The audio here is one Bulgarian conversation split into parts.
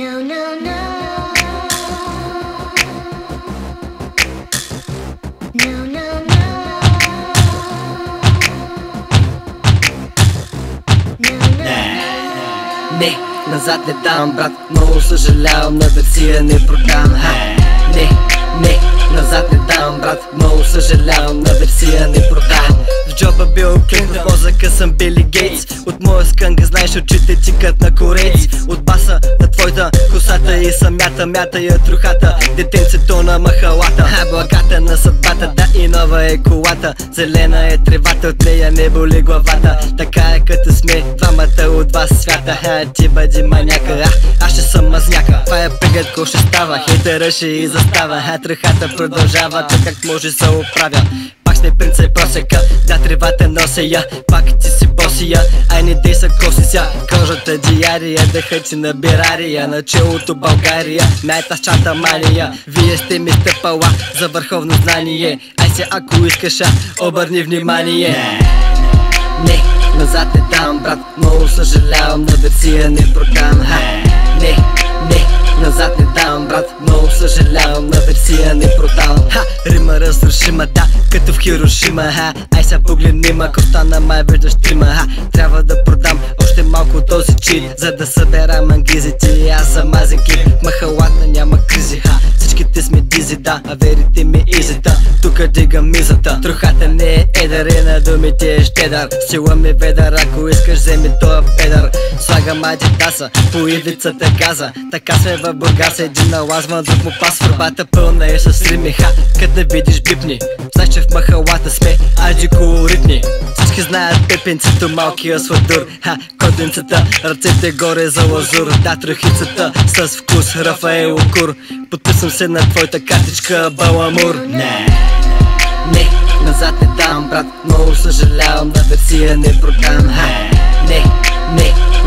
No, no, no. No, no, no. Не, назад не дам, брат, много съжалявам, на версия не продам. Не, назад не дам, брат, много съжалявам, на версия не продам. В джоба Бил Клинтон, в мозъка съм Били Гейтс. От моя скънга знаеш очите тикат на корейц. От баса на твоята косата и самята мята я трухата. Детенцето на махалата, благата на съдбата, да и нова е колата. Зелена е тревата, от нея не боли главата. Така е като сме двамата от два свята. Ти бъди маняка, аз ще съм мазняка. Това е пегът, ко ще става, хейтера ще и застава. Тръхата продължава, така как може се оправя. Пак сме принца и просека, да тревата нося я. Пак ти си босия, ай не дей са коси ся. Кожата диария, дъхът си на бирария. Началото България, най-та чата мания. Вие сте ми стъпала за върховно знание. Ай се ако искаш, обърни внимание. Не, назад не дам, брат, много съжалявам, на версия не продам. Не, назад не давам, брат, много съжалявам, на версия не продавам. Рима разрушима, да, като в Хирошима. Ай сега погледни ма, костана май виждаш трима. Трябва да продам още малко този чит, за да събера мангизите и аз съм азинки. В махалата няма кризи, всичките сме дизи, да, а верите ми изита. Тука дигам мизата, трохата не е едър и на думите е щедър. Сила ми ведър, ако искаш вземи тоя педър. Слагам адидаса, по ивицата газа. Така сме в Бургас, един налазва, друг му пас. Върбата пълна е с рими, като не видиш бипни. Знаеш, че в махалата сме аджи колоритни. Всички знаят пепенцето, малкия сладур. Коденцата, ръцете горе за лазур. Да, трохицата с вкус, Рафаел Кур. Подписвам се на твоята картичка, Баламур. Не, назад не дам, брат, много съжалявам, на версия не продам. Не,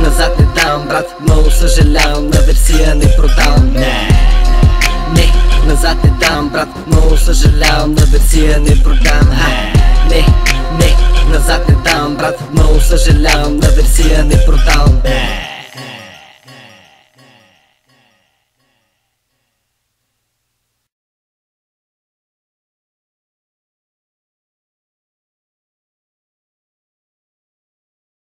назад не дам, брат, много съжалявам, на версия не продавам. Не, назад не дам, брат, много съжалявам, на версия не продам. Не, назад не дам, брат, много съжалявам, на версия не